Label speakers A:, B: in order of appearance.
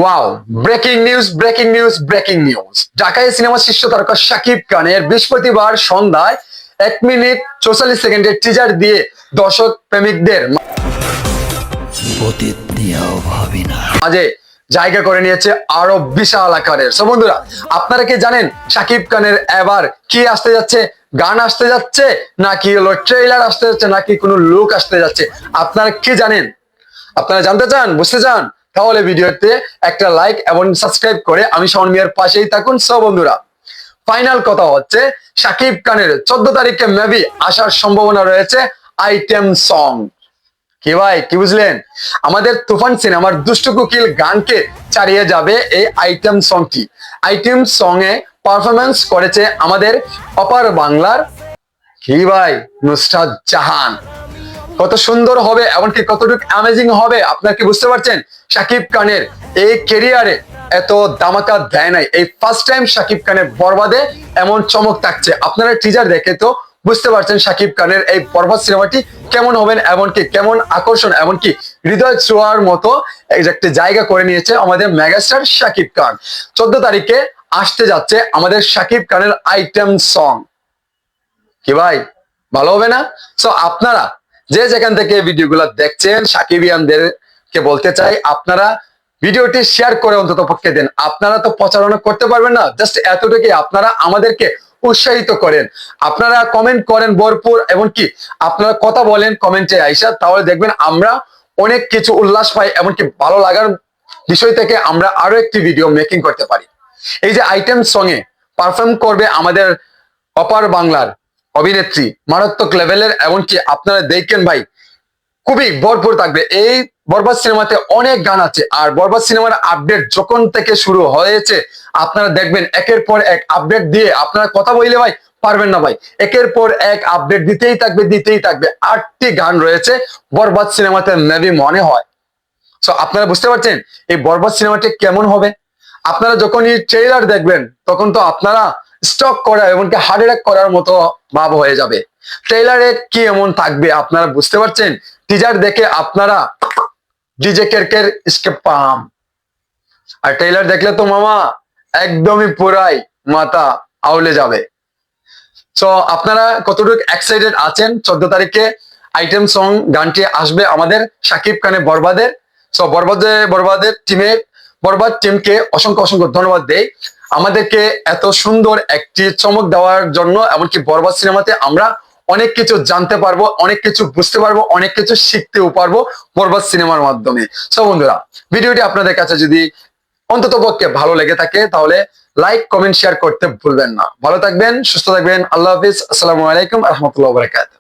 A: Wow, breaking news. ঢাকায় cinema শীর্ষ তারকা শাকিব খানের বৃহস্পতিবার সন্ধ্যায় 1 মিনিট 44 সেকেন্ডের টিজার দিয়ে দর্শক প্রেমিকদের মাঝে জায়গা করে নিয়েছে আরো বিশাল আকারের। সো বন্ধুরা, আপনারা কি জানেন শাকিব খানের এবার কি আসতে যাচ্ছে? গান আসতে যাচ্ছে, নাকি হলো ট্রেইলার আসতে যাচ্ছে, নাকি কোনো লুক আসতে যাচ্ছে? আপনারা কি জানেন? আপনারা জানতে চান, বুঝতে চান? তাহলে ভিডিওতে একটা লাইক এবং সাবস্ক্রাইব করে আমি শাওন মিয়ার পাশেই থাকুন। সব বন্ধুরা, ফাইনাল কথা হচ্ছে শাকিব খানের 14 তারিখে মেবি আসার সম্ভাবনা রয়েছে আইটেম সং। কি ভাই, কি বুঝলেন? আমাদের তুফান সিনেমার দুষ্টু কোকিল গানকে ছাড়িয়ে যাবে এই আইটেম সংটি। আইটেম সং এ পারফরমেন্স করেছে আমাদের অপার বাংলার কি ভাই নুসরাত জাহান। কত সুন্দর হবে, এমনকি কতটুকু অ্যামেজিং হবে আপনারা কি বুঝতে পারছেন? শাকিব খানের এই ক্যারিয়ারে এত ধামাকা দেয় নাই। এই ফার্স্ট টাইম শাকিব খানের বরবাদে এমন চমক থাকছে। আপনারা টিজার দেখে তো বুঝতে পারছেন শাকিব খানের এই বরবাদ সিনেমাটি কেমন হবেন, এমনকি কেমন আকর্ষণ, এমনকি হৃদয় ছোঁয়ার মতো একটা জায়গা করে নিয়েছে আমাদের মেগাস্টার শাকিব খান। 14 তারিখে আসতে যাচ্ছে আমাদের শাকিব খানের আইটেম সং। কি ভাই, ভালো হবে না? সো আপনারা যে যেখান থেকে ভিডিওগুলো দেখছেন, সাকিবিয়ানদেরকে বলতে চাই, আপনারা ভিডিওটি শেয়ার করে অন্তত পক্ষে দেন। আপনারা তো প্রচারণা করতে পারবেন না, জাস্ট এতটুকুই আপনারা আমাদেরকে উৎসাহিত করেন। আপনারা কমেন্ট করেন ভরপুর, এমনকি আপনারা কথা বলেন কমেন্টে আইসা, তাহলে দেখবেন আমরা অনেক কিছু উল্লাস পাই, এমনকি ভালো লাগার বিষয় থেকে আমরা আরো একটি ভিডিও মেকিং করতে পারি। এই যে আইটেম সং এ পারফর্ম করবে আমাদের অপার বাংলার অভিনেত্রী, মারাত্মক লেভেলের, এমনকি আপনারা দেখেন ভাই খুবই ভরপুর থাকবে। এই বরবাদ সিনেমাতে অনেক গান আছে, আর বরবাদ সিনেমার আপডেট যখন থেকে শুরু হয়েছে আপনারা দেখবেন একের পর এক আপডেট দিয়ে আপনারা কথা বললে ভাই পারবেন না ভাই। একের পর এক আপডেট দিতেই থাকবে। 8টি গান রয়েছে বরবাদ সিনেমাতে মেবি মনে হয়। সো আপনারা বুঝতে পারছেন এই বরবাদ সিনেমাটি কেমন হবে। আপনারা যখন এই ট্রেইলার দেখবেন তখন তো আপনারা স্টক করা এমনকি হার্ট অ্যাটাক করার মতো ভাব হয়ে যাবে। ট্রেইলারে কি এমন থাকবে আপনারা বুঝতে পারছেন? টিজার দেখে আপনারা ডিজে কেরকের স্কেপ পাম, আর ট্রেইলার দেখলে তো মামা একদমই পুরাই মাথা আউলে যাবে। সো আপনারা কতটুকু এক্সাইটেড আছেন? 14 তারিখে আইটেম সং গানটি আসবে আমাদের শাকিব খানের বরবাদের। সো বরবাদের বরবাদ টিমকে অসংখ্য ধন্যবাদ দেই আমাদেরকে এত সুন্দর একটি চমক দেওয়ার জন্য। এমনকি বরবাদ সিনেমাতে আমরা অনেক কিছু জানতে পারবো, অনেক কিছু বুঝতে পারবো, অনেক কিছু শিখতেও পারবো বরবাদ সিনেমার মাধ্যমে। সো বন্ধুরা, ভিডিওটি আপনাদের কাছে যদি অন্তত পক্ষে ভালো লেগে থাকে তাহলে লাইক কমেন্ট শেয়ার করতে ভুলবেন না। ভালো থাকবেন, সুস্থ থাকবেন। আল্লাহ হাফিজ, আসসালামু আলাইকুম রহমতুল্লাহ বারাকাতুহু।